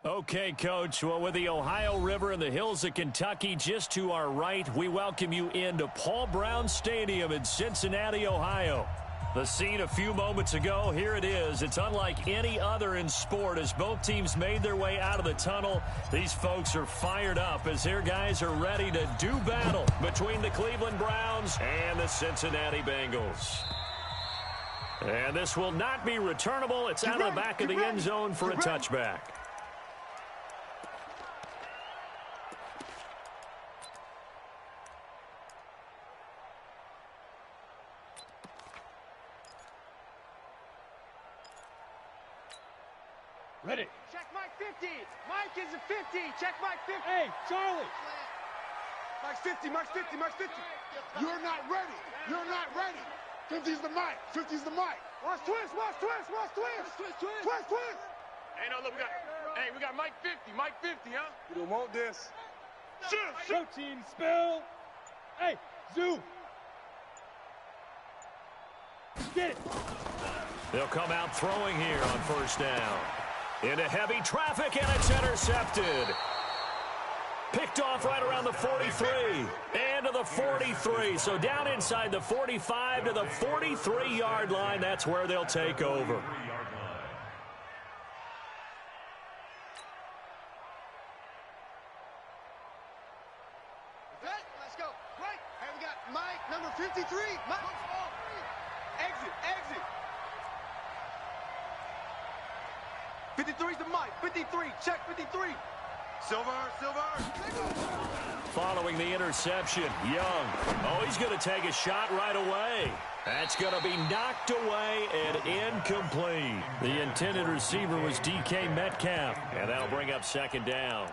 Okay, Coach. Well, with the Ohio River and the hills of Kentucky just to our right, we welcome you into Paul Brown Stadium in Cincinnati, Ohio. The scene a few moments ago, here it is. It's unlike any other in sport as both teams made their way out of the tunnel. These folks are fired up as their guys are ready to do battle between the Cleveland Browns and the Cincinnati Bengals. And this will not be returnable. It's out of the back of the end zone for a touchback. Ready. Check Mike 50. Mike is a 50. Check Mike 50. Hey, Charlie. Mike's 50. Mike's 50. Mike's 50. You're not ready. You're not ready. 50's the Mike. 50's the Mike. Watch twist. Watch twist. Watch twist. Twist. Twist. Hey, no, look, we got Mike 50. Mike 50, huh? You don't want this. Shoot. Protein spill. Hey, Zoo. Get it. They'll come out throwing here on first down. Into heavy traffic, and it's intercepted. Picked off right around the 43. And to the 43. So down inside the 45 to the 43-yard line. That's where they'll take over. Let's go. Right. Hey, we got Mike, number 53. Mike. Exit. 53's the Mike. 53. Check 53. Silver. Following the interception, Young. Oh, he's going to take a shot right away. That's going to be knocked away and incomplete. The intended receiver was DK Metcalf, and that'll bring up second down.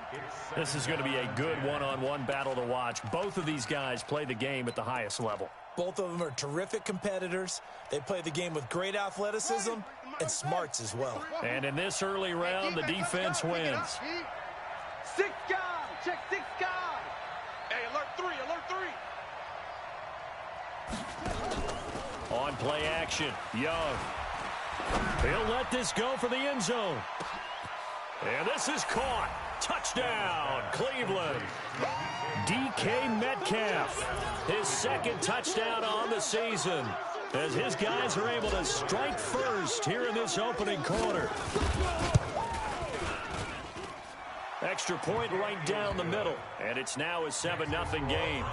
This is going to be a good one-on-one battle to watch. Both of these guys play the game at the highest level. Both of them are terrific competitors. They play the game with great athleticism and smarts as well. And in this early round, the defense wins. Six guard. Check six guard. Hey, alert 3. On play action, Young. He'll let this go for the end zone. And this is caught. Touchdown, Cleveland. DK Metcalf, his second touchdown on the season, as his guys are able to strike first here in this opening quarter. Extra point right down the middle, and it's now a 7-0 game.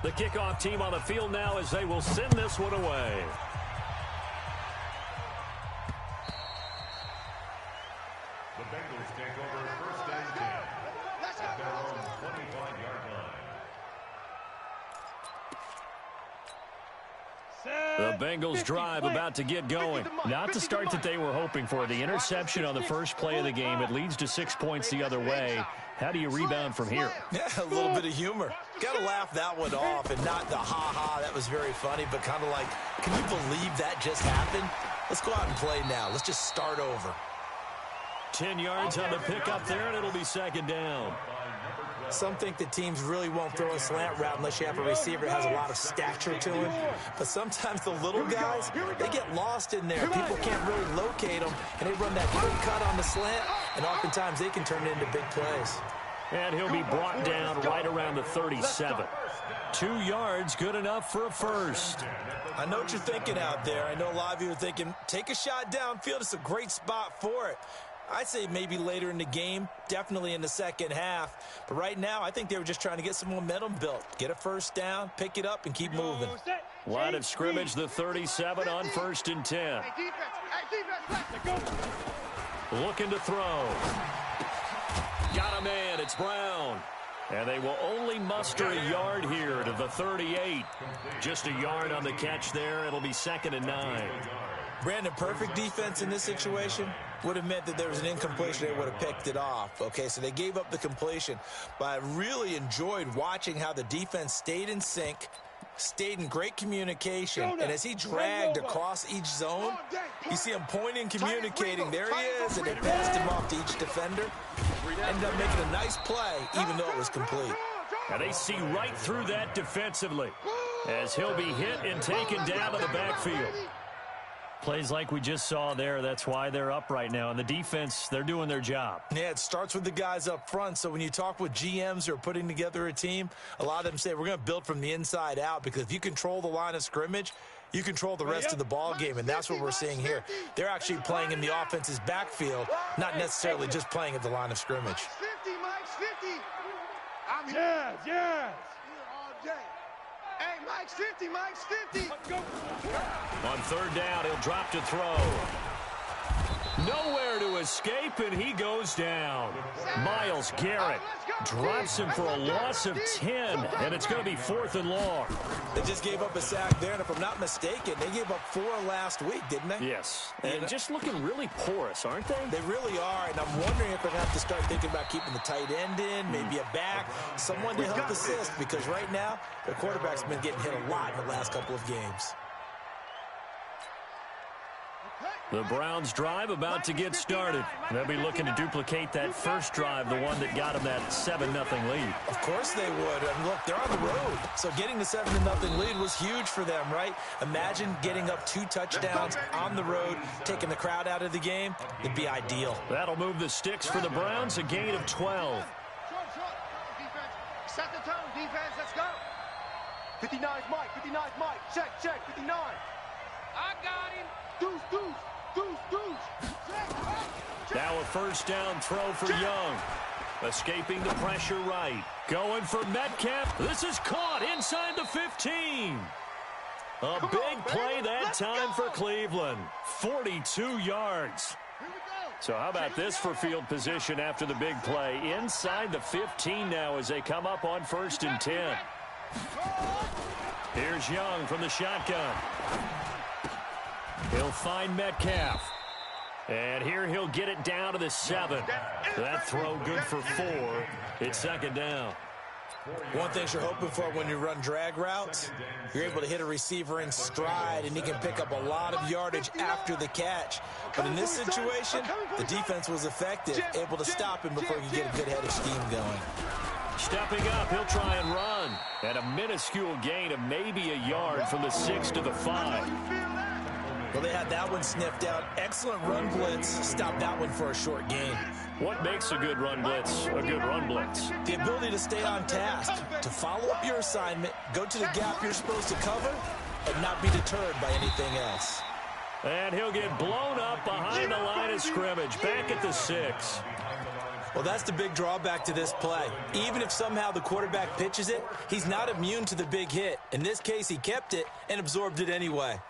The kickoff team on the field now as they will send this one away. The Bengals take over first and 10 at their own 25-yard line. The Bengals drive about to get going. Not the start that they were hoping for. The interception on the first play of the game. It leads to 6 points the other way. How do you rebound from here? Yeah, a little bit of humor. Got to laugh that one off, and not the ha-ha, that was very funny, but kind of like, can you believe that just happened? Let's go out and play now. Let's just start over. 10 yards on the pickup there, and it'll be second down. Some think the teams really won't throw a slant route unless you have a receiver that has a lot of stature to him. But sometimes the little guys, they get lost in there. People can't really locate them, and they run that quick cut on the slant, and oftentimes they can turn it into big plays. And he'll be brought down right around the 37. 2 yards, good enough for a first. I know what you're thinking out there. I know a lot of you are thinking, take a shot downfield. It's a great spot for it. I'd say maybe later in the game, definitely in the second half. But right now, I think they were just trying to get some momentum built. Get a first down, pick it up, and keep moving. Line of scrimmage, the 37 on first and 10. Looking to throw. Got a man, it's Brown. And they will only muster a yard here to the 38. Just a yard on the catch there. It'll be 2nd and 9. Brandon, perfect defense in this situation would have meant that there was an incompletion. They would have picked it off. Okay, so they gave up the completion. But I really enjoyed watching how the defense stayed in sync, stayed in great communication. And as he dragged across each zone, you see him pointing, communicating. There he is, and they passed him off to each defender. Ended up making a nice play, even though it was complete. Now they see right through that defensively as he'll be hit and taken down to the backfield. Plays like we just saw there, that's why they're up right now. And the defense, they're doing their job. Yeah, it starts with the guys up front. So when you talk with GMs who are putting together a team, a lot of them say we're going to build from the inside out, because if you control the line of scrimmage, you control the rest of the ball game, and that's what we're seeing here. They're actually playing in the offense's backfield, not necessarily just playing at the line of scrimmage. 50, Mike's 50. Yes, yes. All day. Hey, Mike's 50, Mike's 50. Let's go. On third down, he'll drop to throw. Nowhere to escape, and he goes down. Myles Garrett drops him for a loss of 10, and it's going to be 4th and long. They just gave up a sack there, and if I'm not mistaken, they gave up 4 last week, didn't they? Yes, and just looking really porous, aren't they? They really are, and I'm wondering if they're going to have to start thinking about keeping the tight end in, maybe a back, someone to help assist, because right now, their quarterback's been getting hit a lot in the last couple of games. The Browns drive about to get started. They'll be looking to duplicate that first drive, the one that got them that 7-0 lead. Of course they would. And look, they're on the road. So getting the 7-0 lead was huge for them, right? Imagine getting up 2 touchdowns on the road, taking the crowd out of the game. It'd be ideal. That'll move the sticks for the Browns, a gain of 12. Defense. Set the tone, defense. Let's go. 59's Mike. 59's Mike. Check, check. 59. I got him. Deuce, deuce. Now a first down throw for Young. Escaping the pressure right. Going for Metcalf. This is caught inside the 15. A big play that time for Cleveland. 42 yards. So how about this for field position after the big play? Inside the 15 now as they come up on 1st and 10. Here's Young from the shotgun. He'll find Metcalf. And here he'll get it down to the 7. That throw good for 4. It's 2nd down. One thing you're hoping for when you run drag routes, you're able to hit a receiver in stride, and he can pick up a lot of yardage after the catch. But in this situation, the defense was effective, able to stop him before he could get a good head of steam going. Stepping up, he'll try and run. And a minuscule gain of maybe a yard from the 6 to the 5. Well, they had that one sniffed out. Excellent run blitz. Stopped that one for a short gain. What makes a good run blitz a good run blitz? The ability to stay on task, to follow up your assignment, go to the gap you're supposed to cover, and not be deterred by anything else. And he'll get blown up behind the line of scrimmage, back at the 6. Well, that's the big drawback to this play. Even if somehow the quarterback pitches it, he's not immune to the big hit. In this case, he kept it and absorbed it anyway.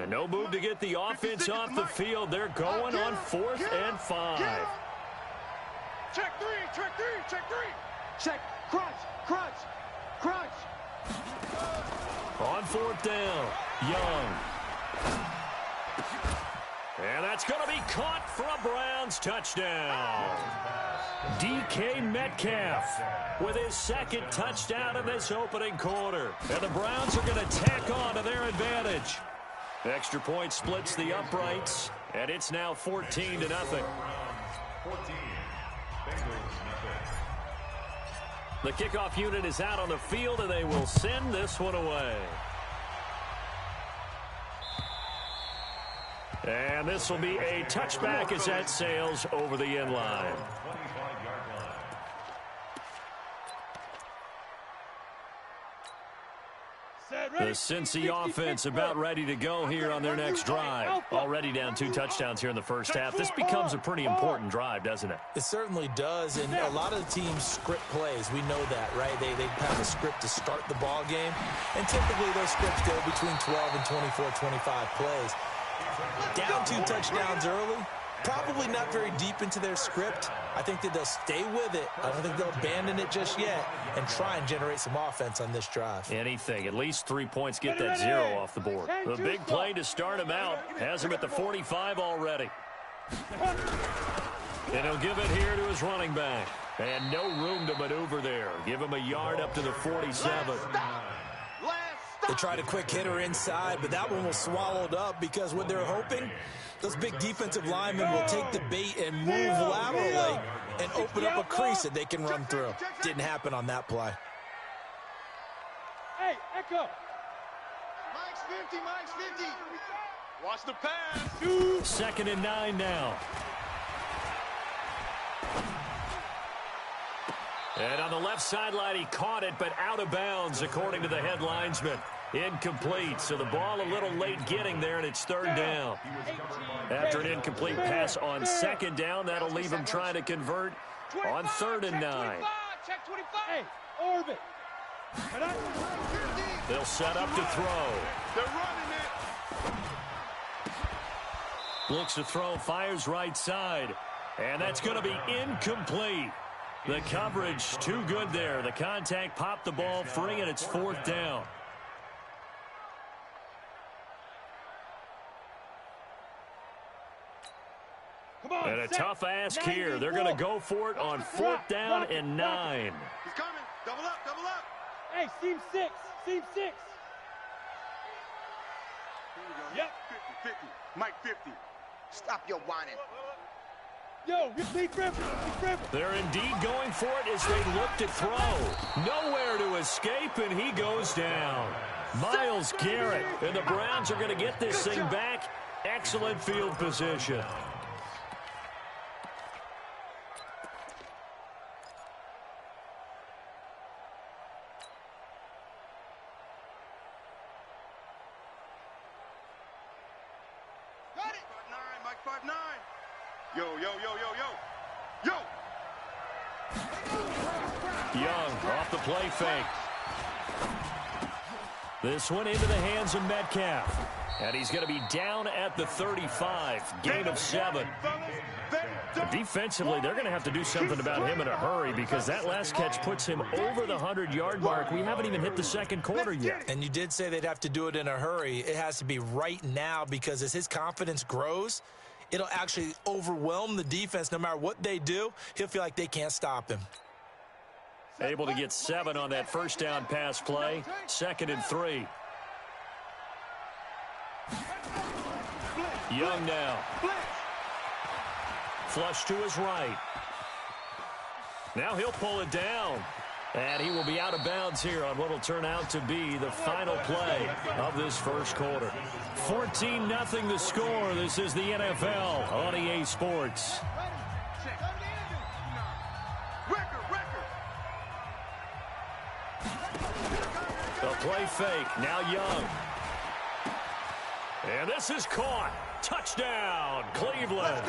And no move to get the offense off the field. They're going on 4th and 5. Check 3, check 3, check 3. Check, crunch, crunch, crunch. On 4th down, Young. And that's going to be caught for a Browns touchdown. DK Metcalf with his 2nd touchdown in this opening quarter. And the Browns are going to tack on to their advantage. Extra point splits the uprights, and it's now 14-0. 14. Bengals, the kickoff unit is out on the field, and they will send this one away. And this will be a touchback as that sails over the end line. The Cincy offense about ready to go here on their next drive. Already down 2 touchdowns here in the first half. This becomes a pretty important drive, doesn't it? It certainly does, and a lot of the teams script plays. We know that, right? They have a script to start the ball game, and typically those scripts go between 12 and 24, 25 plays. Down 2 touchdowns early, probably not very deep into their script. I think that they'll stay with it. I don't think they'll abandon it just yet and try and generate some offense on this drive. Anything. At least 3 points get that 0 off the board. The big play to start him out has him at the 45 already. And he'll give it here to his running back. And no room to maneuver there. Give him a yard up to the 47. Last stop. They tried a quick hitter inside, but that one was swallowed up because what they're hoping, those big defensive linemen will take the bait and move laterally and open up a crease that they can run through. Didn't happen on that play. Hey, Echo. Mike's 50, Mike's 50. Watch the pass. 2nd and 9 now. And on the left sideline, he caught it, but out of bounds, according to the head linesman. Incomplete, so the ball a little late getting there, and it's 3rd down. After an incomplete pass on 2nd down, that'll leave him trying to convert on 3rd and 9. Check 25. Hey, orbit. They'll set up to throw. They're running it. Looks to throw, fires right side. And that's going to be incomplete. The coverage too good there. The contact popped the ball free, and it's 4th down. And a tough ask here. They're going to go for it on 4th down and 9. He's coming. Double up, double up. Hey, seam 6. Seam 6. Here we go. Yep. 50, 50. Mike 50. Stop your whining. Yo, Lee Griffin. They're indeed going for it as they look to throw. Nowhere to escape, and he goes down. Myles Garrett, and the Browns are going to get this thing back. Excellent field position. Got it. 5'9", Mike 5'9". Yo, yo, yo, yo, yo. Yo. Young off the play fake. This one into the hands of Metcalf. And he's going to be down at the 35. Gain of 7. Defensively, they're going to have to do something about him in a hurry because that last catch puts him over the 100-yard mark. We haven't even hit the 2nd quarter yet. And you did say they'd have to do it in a hurry. It has to be right now because as his confidence grows, it'll actually overwhelm the defense. No matter what they do, he'll feel like they can't stop him. Able to get 7 on that 1st down pass play. 2nd and 3. Young now. Flush to his right. Now he'll pull it down. And he will be out of bounds here on what will turn out to be the final play of this 1st quarter. 14-0 the score. This is the NFL on EA Sports. The play fake. Now Young. And this is caught. Touchdown, Cleveland.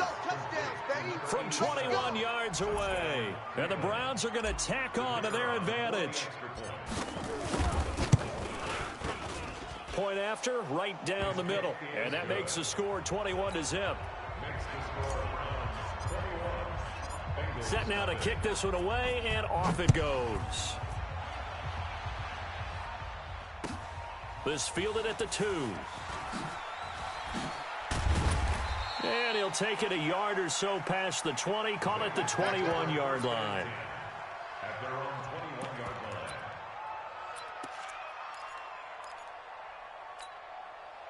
From 21 yards away. And the Browns are going to tack on to their advantage. Point after, right down the middle. And that makes the score 21-0. Set now to kick this one away, and off it goes. This fielded at the 2. And he'll take it a yard or so past the 20, call it the 21-yard line. At their own 21-yard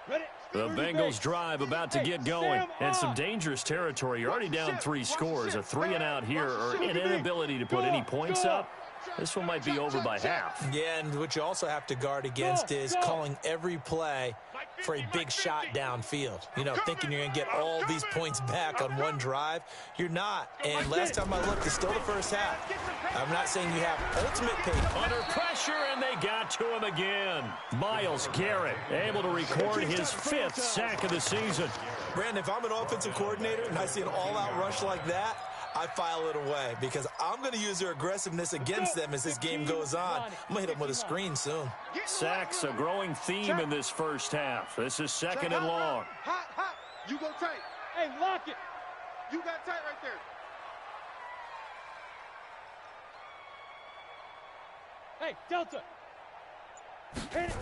line. The Bengals drive about to get going, and some dangerous territory. You're already down 3 scores. A 3-and-out here, or an inability to put any points up. This one might be over by half. Yeah, and what you also have to guard against is calling every play for a big shot downfield. You know, thinking you're going to get all these points back on one drive. You're not. And last time I looked, it's still the first half. I'm not saying you have ultimate pace. Under pressure, and they got to him again. Myles Garrett able to record his 5th sack of the season. Brandon, if I'm an offensive coordinator and I see an all-out rush like that, I file it away because I'm going to use their aggressiveness against them as this game goes on. I'm going to hit them with a screen soon. Sacks, a growing theme in this first half. This is 2nd and long. Hot, hot. You go tight. Hey, lock it. You got tight right there. Hey, Delta. Hit it.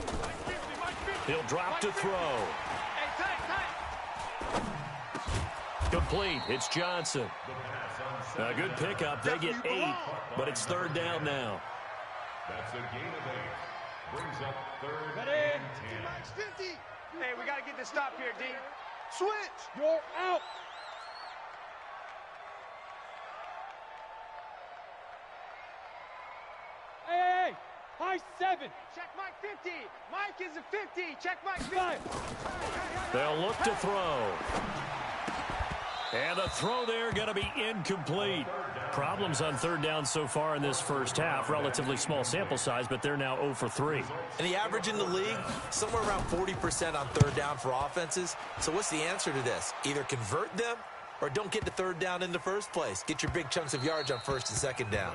He'll drop to throw. Hey, tight, tight. Complete. It's Johnson. A good pickup. They get 8, but it's 3rd down now. That's a gain of 8. Brings up 3rd Ready? Max 50. Hey, we got to get this stop here, D. Switch. You're out. Hey, high 7. Check Mike 50. Mike is a 50. Check Mike 50. 5. They'll look to throw. And the throw there going to be incomplete. Problems on third down so far in this first half. Relatively small sample size, but they're now 0 for 3. And the average in the league, somewhere around 40% on third down for offenses. So what's the answer to this? Either convert them or don't get to third down in the first place. Get your big chunks of yards on first and second down.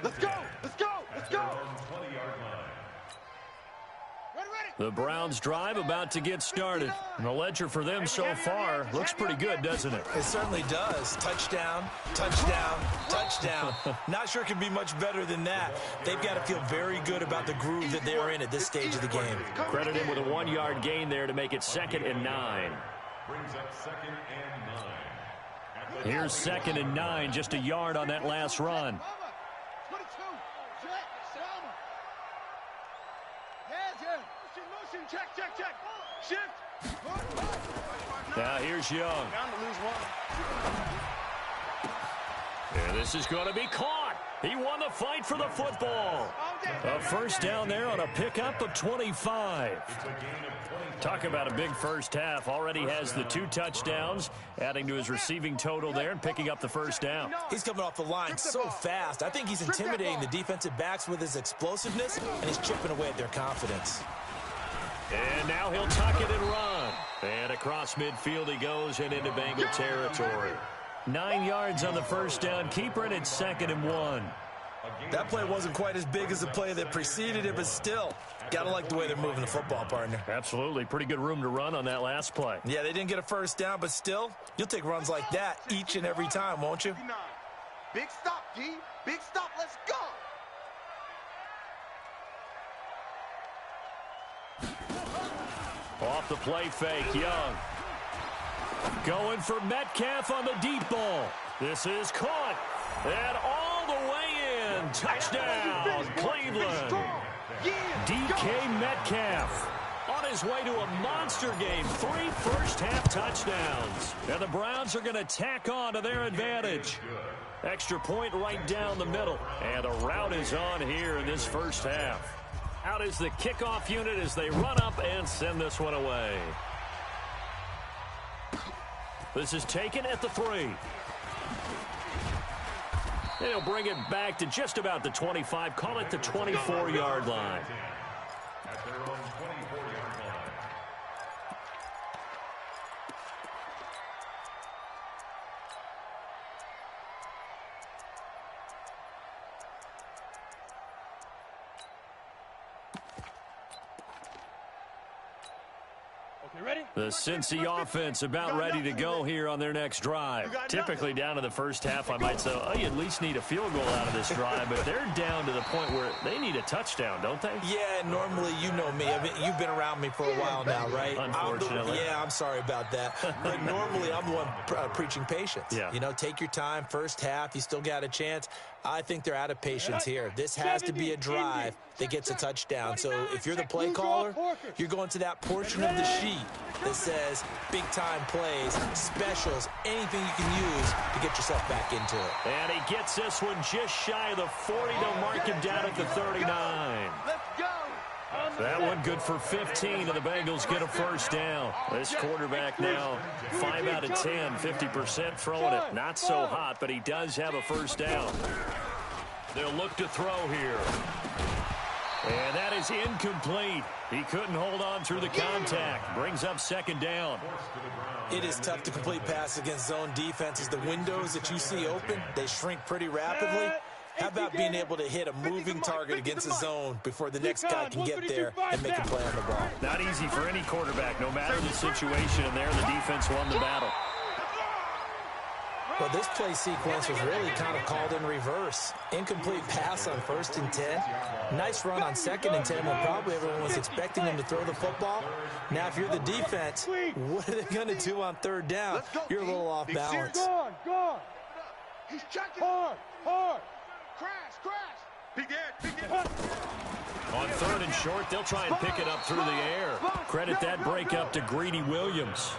Let's go. Let's go. Let's go. The Browns drive about to get started. And the ledger for them so far looks pretty good, doesn't it? It certainly does. Touchdown, touchdown, touchdown. Not sure it can be much better than that. They've got to feel very good about the groove that they are in at this stage of the game. Credit him with a 1-yard gain there to make it 2nd and 9. Brings up 2nd and 9. Here's 2nd and 9, just a yard on that last run. 22. Check, check, check. Shift. Now here's Young. Bound to lose one. And this is going to be caught. He won the fight for the football. A first down there on a pickup of 25. Talk about a big first half. Already has the 2 touchdowns, adding to his receiving total there and picking up the first down. He's coming off the line so fast. I think he's intimidating the defensive backs with his explosiveness, and he's chipping away at their confidence. And now he'll tuck it and run. And across midfield he goes and into Bengal territory. 9 yards on the first down. Keeper, and it's 2nd and 1. That play wasn't quite as big as the play that preceded it, but still, gotta like the way they're moving the football, partner. Absolutely. Pretty good room to run on that last play. Yeah, they didn't get a first down, but still, you'll take runs like that each and every time, won't you? Big stop, D. Big stop. Let's go. Off the play fake, Young. Going for Metcalf on the deep ball. This is caught. And all the way in. Touchdown, Cleveland. DK Metcalf on his way to a monster game. 3 first-half touchdowns. And the Browns are going to tack on to their advantage. Extra point right down the middle. And the route is on here in this first half. Out is the kickoff unit as they run up and send this one away. This is taken at the 3. They'll bring it back to just about the 25. Call it the 24-yard line. At their own 24-yard line. Ready? The Cincy offense about ready to go here on their next drive. Typically down to the first half, I might say, oh, you at least need a field goal out of this drive, but they're down to the point where they need a touchdown, don't they? Yeah, normally, you know me. I mean, you've been around me for a while now, right? Unfortunately. I'm sorry about that. But normally, I'm the one preaching patience. Yeah. You know, take your time. First half, you still got a chance. I think they're out of patience here. This has to be a drive that gets a touchdown. So if you're the play caller, you're going to that portion of the sheet that says big-time plays, specials, anything you can use to get yourself back into it. And he gets this one just shy of the 40. They'll mark him down at the 39. Let's go. That one good for 15, and the Bengals get a first down. This quarterback now 5 out of 10, 50% throwing it. Not so hot, but he does have a first down. They'll look to throw here. And that is incomplete. He couldn't hold on through the contact. Brings up 2nd down. It is tough to complete passes against zone defenses. The windows that you see open, they shrink pretty rapidly. How about being able to hit a moving target against a zone before the next guy can get there and make a play on the ball? Not easy for any quarterback, no matter the situation. And there, the defense won the battle. Well, this play sequence was really kind of called in reverse. Incomplete pass on 1st and 10. Nice run on 2nd and 10 when probably everyone was expecting him to throw the football. Now, if you're the defense, what are they going to do on 3rd down? You're a little off balance. Gone. He's checking. Hard. Crash. On 3rd and short, they'll try and pick it up through the air. Credit that breakup to Greedy Williams.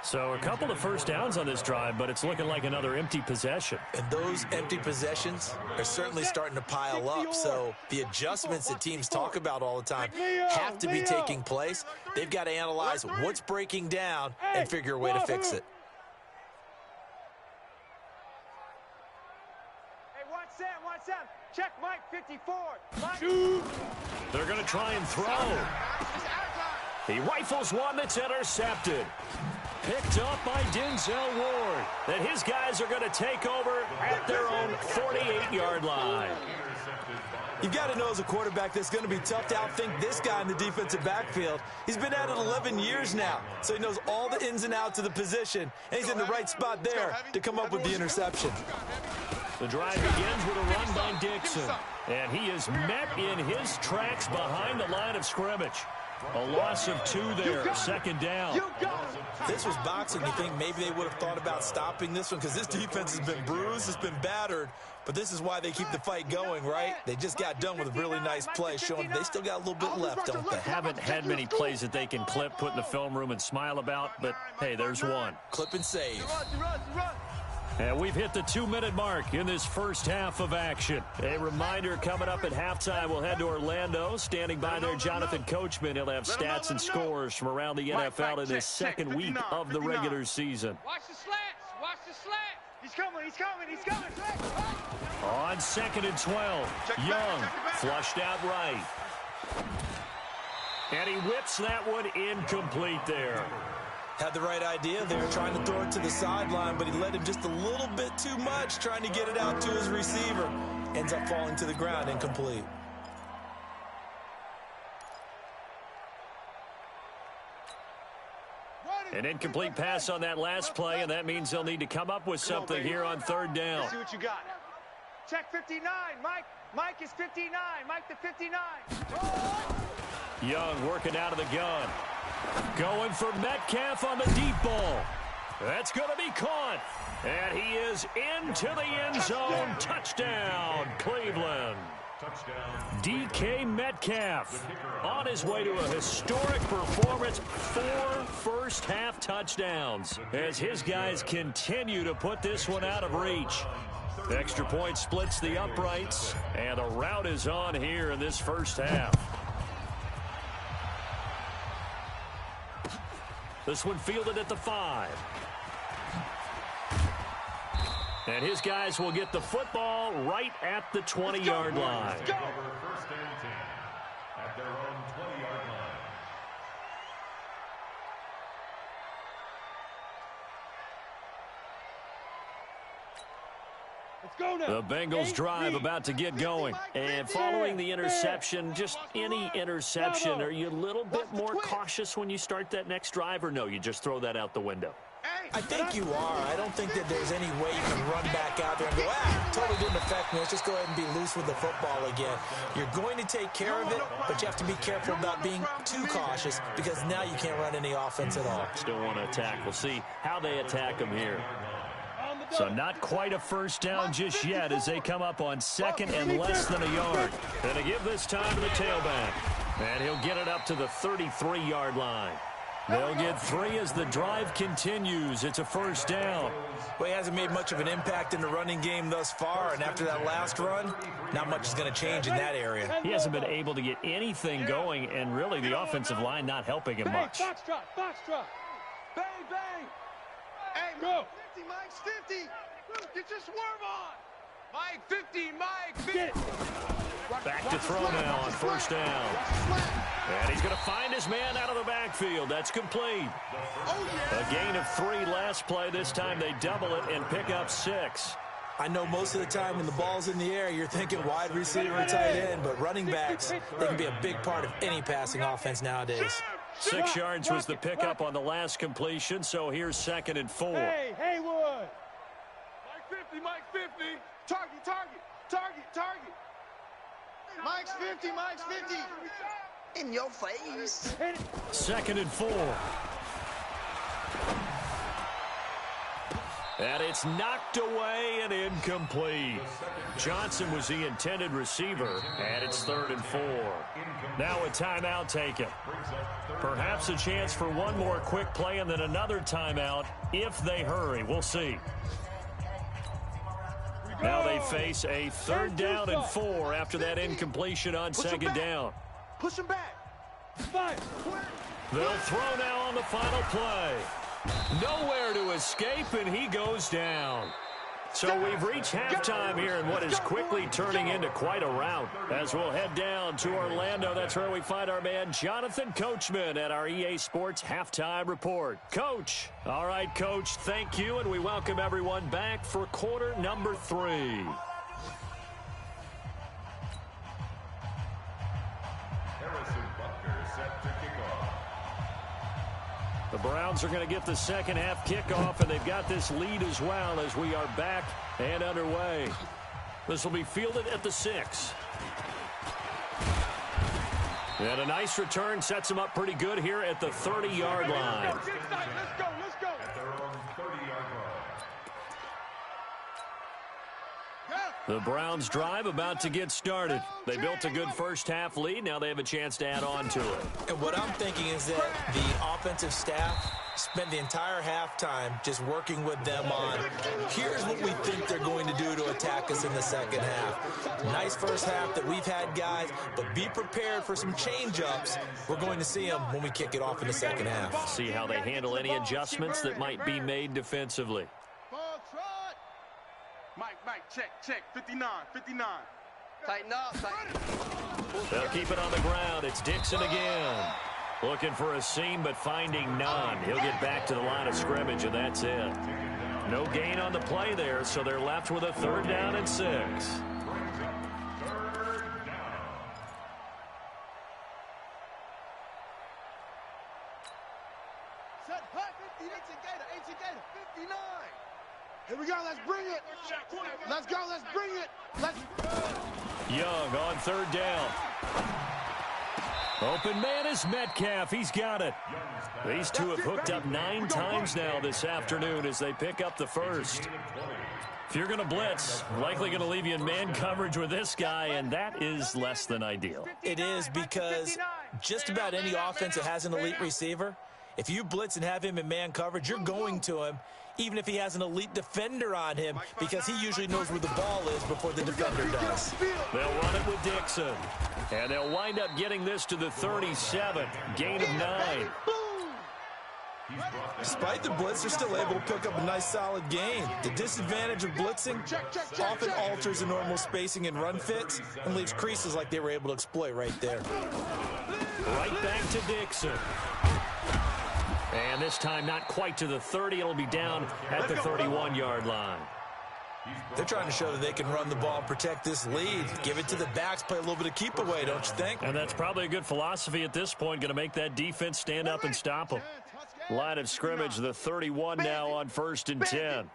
So a couple of first downs on this drive, but it's looking like another empty possession. And those empty possessions are certainly starting to pile up. So the adjustments that teams talk about all the time have to be taking place. They've got to analyze what's breaking down and figure a way to fix it. Hey, watch Sam. Check Mike 54. They're going to try and throw. He rifles one that's intercepted. Picked up by Denzel Ward. That his guys are going to take over at their own 48-yard line. You've got to know as a quarterback that's going to be tough to outthink this guy in the defensive backfield. He's been at it 11 years now, so he knows all the ins and outs of the position, and he's in the right spot there to come up with the interception. The drive begins with a run by Dixon, and he is met in his tracks behind the line of scrimmage. A loss of 2 there, 2nd down. This was boxing. You think maybe they would have thought about stopping this one because this defense has been bruised, it's been battered, but this is why they keep the fight going, right? They just got done with a really nice play, showing they still got a little bit left, don't they? Haven't had many plays that they can clip, put in the film room, and smile about, but hey, there's one. Clip and save. And we've hit the 2-minute mark in this first half of action. A reminder, coming up at halftime, we'll head to Orlando. Standing by there, Jonathan Coachman. He'll have stats and scores from around the NFL in his second week of the regular season. Watch the slants. Watch the slants. He's coming. On 2nd and 12, Young flushed out right. And he whips that one incomplete there. Had the right idea there, trying to throw it to the sideline, but he led him just a little bit too much, trying to get it out to his receiver. Ends up falling to the ground, incomplete. An incomplete pass on that last play, and that means they'll need to come up with something here on 3rd down. Let's see what you got. Check 59, Mike. Mike is 59. Mike the 59. Young working out of the gun. Going for Metcalf on the deep ball. That's going to be caught. And he is into the end zone. Touchdown, Cleveland. DK Metcalf on his way to a historic performance. 4 first-half touchdowns as his guys continue to put this one out of reach. The extra point splits the uprights, and the route is on here in this first half. This one fielded at the 5. And his guys will get the football right at the 20-yard line. First and 10 at their own 20-yard line. Let's go now. The Bengals drive about to get going. And following the interception, just any interception, are you a little bit more cautious when you start that next drive, or no, you just throw that out the window? I think you are. I don't think that there's any way you can run back out there and go, totally didn't affect me. Let's just go ahead and be loose with the football again. You're going to take care of it, but you have to be careful about being too cautious because now you can't run any offense at all. Still want to attack. We'll see how they attack them here. So not quite a first down just yet as they come up on 2nd and less than a yard. And to give this time to the tailback. And he'll get it up to the 33-yard line. They'll get 3 as the drive continues. It's a first down. Well, he hasn't made much of an impact in the running game thus far, and after that last run, not much is going to change in that area. He hasn't been able to get anything going, and really the offensive line not helping him much. Box drop. Bang, bang. Hey, Go. 50, Mike's 50. Get your swerve on. Mike 50, Mike 50. Get it. Back to throw now on first down. And he's going to find his man out of the backfield. That's complete. A gain of 3 last play. This time they double it and pick up 6. I know most of the time when the ball's in the air, you're thinking wide receiver and tight end, but running backs, they can be a big part of any passing offense nowadays. 6 yards was the pickup on the last completion, so here's 2nd and 4. Hey, Haywood. Mike 50. Target. Mike's 50, Mike's 50. In your face. 2nd and 4. And it's knocked away and incomplete. Johnson was the intended receiver, and it's 3rd and 4. Now a timeout taken. Perhaps a chance for one more quick play and then another timeout if they hurry. We'll see. Now they face a 3rd down and 4 after that incompletion on 2nd down. Push him back. They'll throw now on the final play. Nowhere to escape, and he goes down. So we've reached halftime here in what is quickly turning into quite a rout. As we'll head down to Orlando, that's where we find our man Jonathan Coachman at our EA Sports Halftime Report. Coach. All right, Coach, thank you, and we welcome everyone back for quarter number 3. The Browns are going to get the second half kickoff, and they've got this lead as well as we are back and underway. This will be fielded at the 6. And a nice return sets them up pretty good here at the 30-yard line. Let's go. At their own 30-yard line. The Browns drive about to get started. They built a good first half lead. Now they have a chance to add on to it. And what I'm thinking is that the offensive staff spent the entire halftime just working with them on, here's what we think they're going to do to attack us in the second half. Nice first half that we've had, guys, but be prepared for some change-ups. We're going to see them when we kick it off in the second half. See how they handle any adjustments that might be made defensively. Mike, check. 59. Tighten up. They'll keep it on the ground. It's Dixon again. Looking for a seam, but finding none. He'll get back to the line of scrimmage, and that's it. No gain on the play there, so they're left with a 3rd down and 6. Set high 50, 18 Gator, 59. Here we go. Let's bring it. Let's go. Let's bring it. Young on 3rd down. Open man is Metcalf. He's got it. These two have hooked up 9 times now this afternoon as they pick up the first. If you're going to blitz, likely going to leave you in man coverage with this guy, and that is less than ideal. It is, because just about any offense that has an elite receiver, if you blitz and have him in man coverage, you're going to him, even if he has an elite defender on him, because he usually knows where the ball is before the defender does. They'll run it with Dixon. And they'll wind up getting this to the 37. Gain of 9. Despite the blitz, they're still able to pick up a nice solid gain. The disadvantage of blitzing often alters the normal spacing and run fits and leaves creases like they were able to exploit right there. Right back to Dixon. And this time not quite to the 30. It'll be down at the 31-yard line. They're trying to show that they can run the ball and protect this lead. Give it to the backs, play a little bit of keep away, don't you think? And that's probably a good philosophy at this point, going to make that defense stand up and stop them. Line of scrimmage, the 31 now on 1st and 10.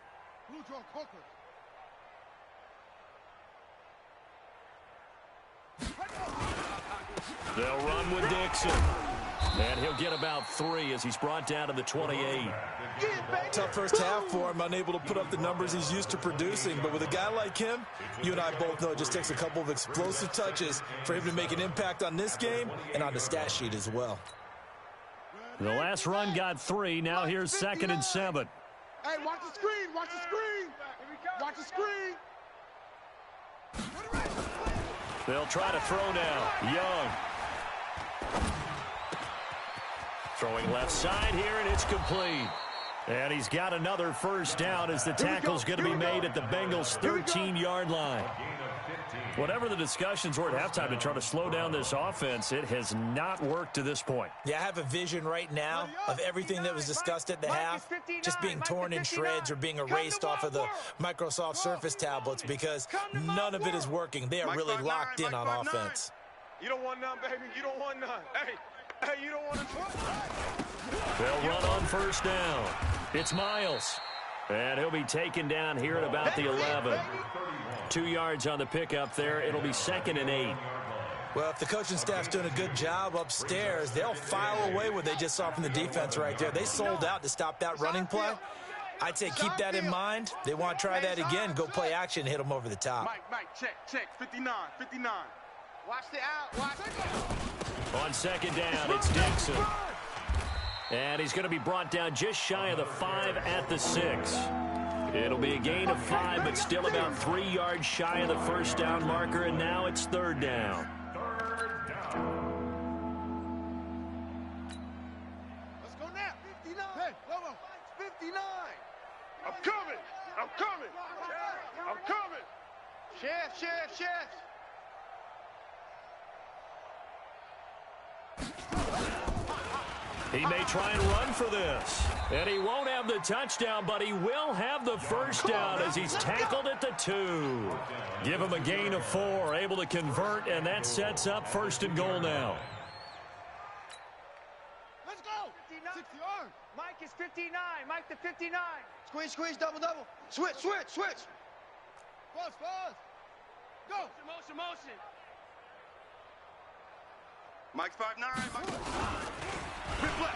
They'll run with Dixon. And he'll get about 3 as he's brought down to the 28. Tough first half for him, unable to put up the numbers he's used to producing. But with a guy like him, you and I both know it just takes a couple of explosive touches for him to make an impact on this game and on the stat sheet as well. The last run got 3. Now here's 2nd and 7. Hey, watch the screen. Watch the screen. Watch the screen. They'll try to throw now. Young. Throwing left side here, and it's complete. And he's got another first down as the tackle's going to be made at the Bengals' 13-yard line. Whatever the discussions were at halftime to try to slow down this offense, it has not worked to this point. Yeah, I have a vision right now of everything that was discussed at the half just being torn in shreds or being erased off of the Microsoft Surface tablets because none of it is working. They are really locked in on offense. You don't want none, baby. You don't want none. Hey, you don't want to. They'll run on first down. It's Miles. And he'll be taken down here at about the 11. 2 yards on the pickup there. It'll be 2nd and 8. Well, if the coaching staff's doing a good job upstairs, they'll file away what they just saw from the defense right there. They sold out to stop that running play. I'd say keep that in mind. They want to try that again. Go play action, hit them over the top. Mike, check. 59. Watch the out. Watch it. On second down, it's Dixon. And he's going to be brought down just shy of the 5 at the 6. It'll be a gain of 5, but still about 3 yards shy of the first down marker, and now it's third down. Let's go now. 59. Hey, Lobo. 59. I'm coming. Shift. He may try and run for this. And he won't have the touchdown, but he will have the first down as he's tackled at the 2. Give him a gain of 4, able to convert, and that sets up first and goal now. Let's go. 59. 60 yards. Mike is 59. Mike to 59. Squeeze, double. Switch. Pause. Go. Motion. Mike's 5'9".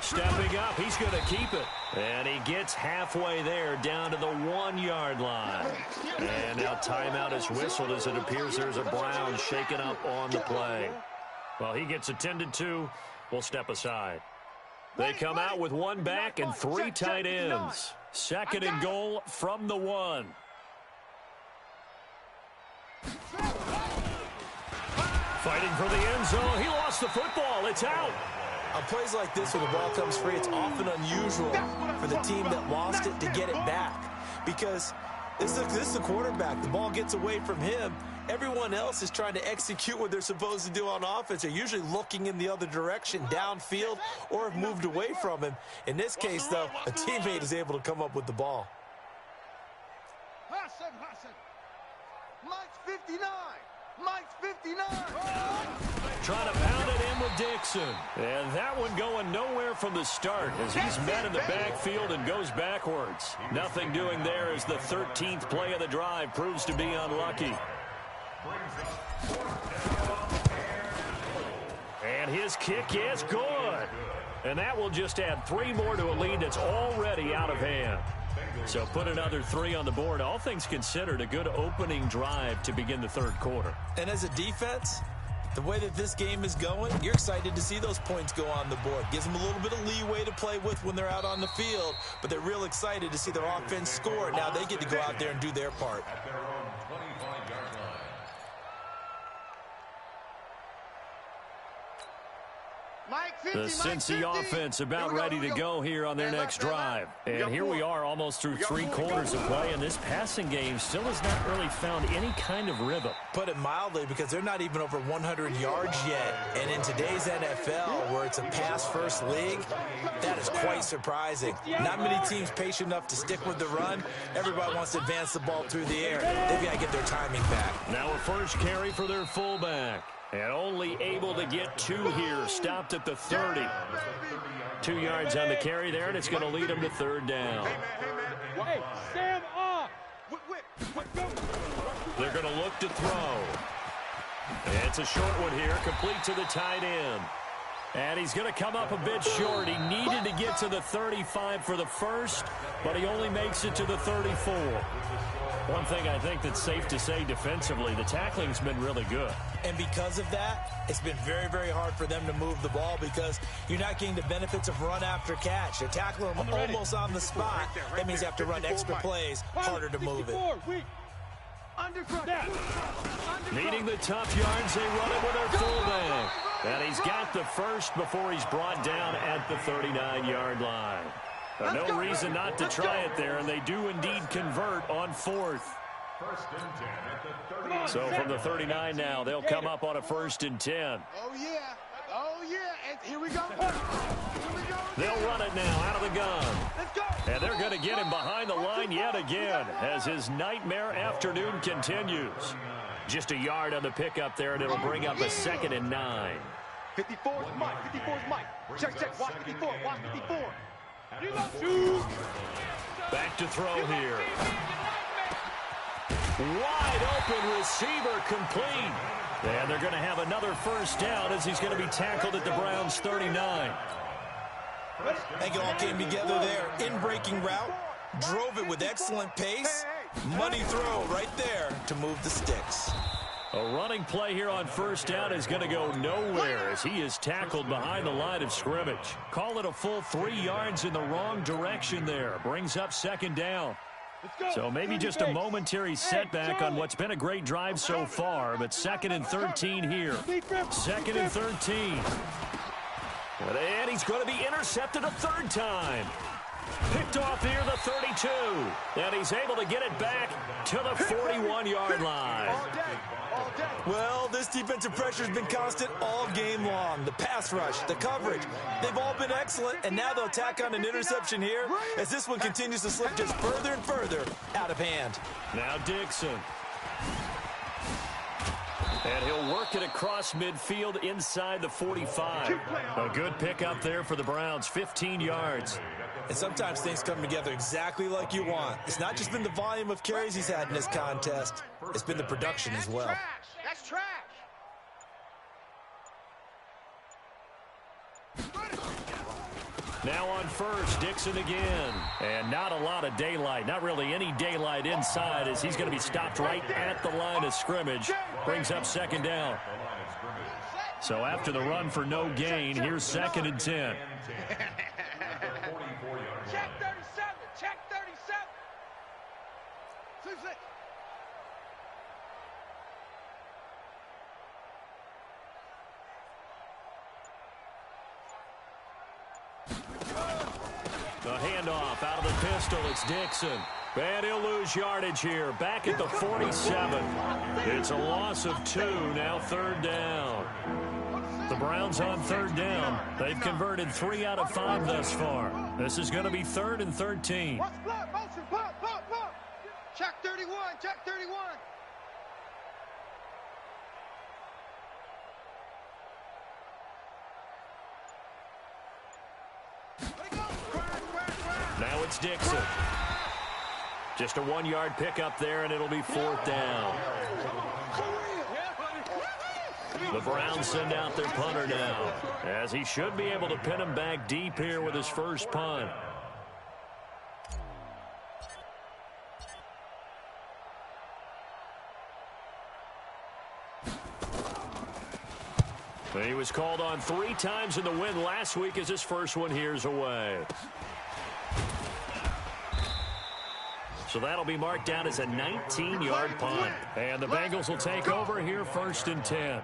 Stepping up, he's going to keep it. And he gets halfway there, down to the 1-yard line. And now timeout is whistled as it appears there's a Brown shaken up on the play. Well, he gets attended to. We'll step aside. They come out with 1 back and 3 tight ends. Second and goal from the 1. Fighting for the end zone. He lost the football. It's out. On plays like this where the ball comes free, it's often unusual for the team that lost it to get it back. Because this is the quarterback. The ball gets away from him. Everyone else is trying to execute what they're supposed to do on offense. They're usually looking in the other direction, downfield, or have moved away from him. In this case, though, a teammate is able to come up with the ball. Hassan. Mike's 59. Trying to pound it in with Dixon. And that one going nowhere from the start as he's met in the backfield and goes backwards. Nothing doing there as the 13th play of the drive proves to be unlucky. And his kick is good. And that will just add 3 more to a lead that's already out of hand. So put another 3 on the board. All things considered, a good opening drive to begin the third quarter. And as a defense, the way that this game is going, you're excited to see those points go on the board. Gives them a little bit of leeway to play with when they're out on the field, but they're real excited to see their offense score. Now they get to go out there and do their part. At their own 25-yard line. Mike 50, The Cincy 50. offense about ready to go here on their next drive. And here we are almost through 3 quarters of play, and this passing game still has not really found any kind of rhythm. Put it mildly, because they're not even over 100 yards yet. And in today's NFL, where it's a pass-first league, that is quite surprising. Not many teams patient enough to stick with the run. Everybody wants to advance the ball through the air. They've got to get their timing back. Now a first carry for their fullback. And only able to get 2 here. Stopped at the 30. 2 yards on the carry there, and it's going to lead them to third down. Hey, stand off. They're going to look to throw. And it's a short one here, complete to the tight end. And he's going to come up a bit short. He needed to get to the 35 for the first, but he only makes it to the 34. One thing I think that's safe to say defensively, the tackling's been really good. And because of that, it's been very, very hard for them to move the ball because you're not getting the benefits of run after catch. They're tackling them almost on the spot. That means you have to run extra plays, harder to move it. Needing the tough yards, they run it with their fullback. And he's got the first before he's brought down at the 39-yard line. No reason not to try it there, and they do indeed convert on 4th. First and 10 at the 30. So from the 39 now, they'll come up on a 1st and 10. Oh, yeah. And here we go. They'll run it now out of the gun. Let's go. And they're going to get him behind the line yet again as his nightmare afternoon continues. Just a yard on the pickup there, and it'll bring up a 2nd and 9. 54's Mike. Check. Watch 54. Back to throw here. Wide open receiver complete. And they're going to have another first down as he's going to be tackled at the Browns' 39. I think it all came together there. In-breaking route. drove it with excellent pace. Money throw right there to move the sticks. A running play here on first down is going to go nowhere as he is tackled behind the line of scrimmage. Call it a full 3 yards in the wrong direction there. Brings up second down. So maybe just a momentary setback on what's been a great drive so far, but 2nd and 13 here. 2nd and 13. And he's going to be intercepted a third time. Picked off near the 32. And he's able to get it back to the 41-yard line. Well, this defensive pressure has been constant all game long. The pass rush, the coverage, they've all been excellent, and now they'll tack on an interception here as this one continues to slip just further and further out of hand. Now Dixon. And he'll work it across midfield inside the 45. A good pickup there for the Browns, 15 yards. And sometimes things come together exactly like you want. It's not just been the volume of carries he's had in this contest. It's been the production as well. That's trash. Now on first, Dixon again. And not a lot of daylight, not really any daylight inside as he's going to be stopped right at the line of scrimmage. Brings up second down. So after the run for no gain, here's 2nd and 10. Check 37. Check 37. The handoff out of the pistol. It's Dixon. And he'll lose yardage here. Back at the 47. It's a loss of 2. Now 3rd down. The Browns on 3rd down. They've converted 3 out of 5 thus far. This is going to be 3rd and 13. Check 31. Check 31. Now it's Dixon. Just a 1-yard pickup there, and it'll be 4th down. The Browns send out their punter now, as he should be able to pin him back deep here with his first punt. He was called on 3 times in the win last week as his first one here's away. So that'll be marked down as a 19-yard punt. And the Bengals will take over here 1st and 10.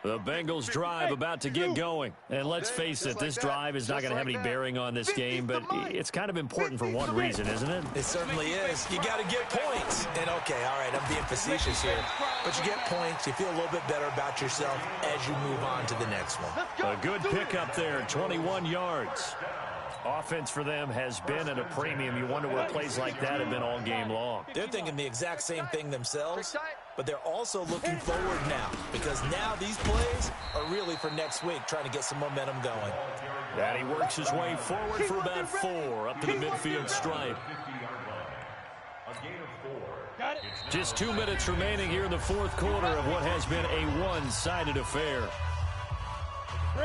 The Bengals drive about to get going. And let's face it, this drive is not going to have any bearing on this game, but it's kind of important for one reason, isn't it? It certainly is. You got to get points. And, okay, all right, I'm being facetious here. But you get points, you feel a little bit better about yourself as you move on to the next one. A good pickup there, 21 yards. Offense for them has been at a premium. You wonder where plays like that have been all game long. They're thinking the exact same thing themselves, but they're also looking forward now because now these plays are really for next week, trying to get some momentum going. And he works his way forward for about 4 up to the midfield stripe. Just 2 minutes remaining here in the 4th quarter of what has been a one-sided affair.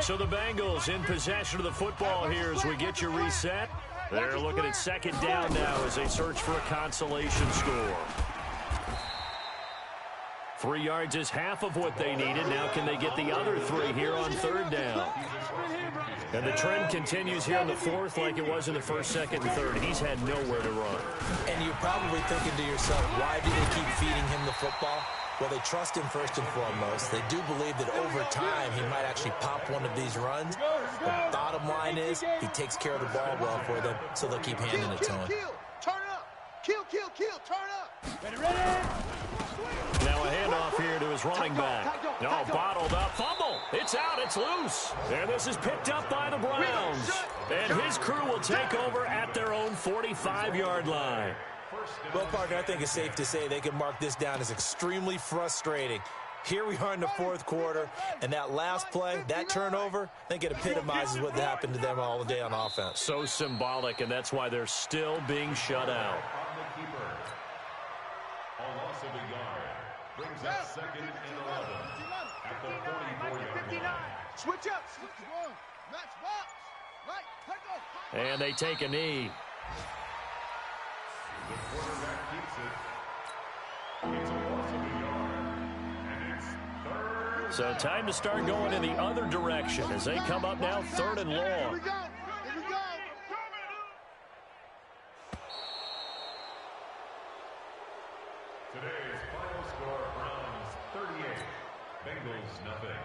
So the Bengals in possession of the football here as we get you reset. They're looking at 2nd down now as they search for a consolation score. 3 yards is half of what they needed. Now can they get the other 3 here on 3rd down? And the trend continues here in the 4th like it was in the 1st, 2nd, and 3rd. He's had nowhere to run. And you're probably thinking to yourself, why do they keep feeding him the football? Well, they trust him first and foremost. They do believe that over time he might actually pop one of these runs. The bottom line is he takes care of the ball well for them, so they'll keep handing it to him. Turn up. Kill, turn up. Ready. Now a handoff here to his running back. No, bottled up. Fumble. It's out. It's loose. And this is picked up by the Browns. And his crew will take over at their own 45-yard line. Well, partner, I think it's safe to say they can mark this down as extremely frustrating. Here we are in the 4th quarter, and that last play, that turnover, I think it epitomizes what happened to them all day on offense. So symbolic, and that's why they're still being shut out. Brings up second and 11 at the 44-yard line. Switch up. Match box. Right. Take off. And they take a knee. The quarterback keeps it. It's a loss of a yard. And it's third. So time to start going in the other direction as they come up now 3rd and long. Here we go. Today's final score, Browns 38, Bengals nothing.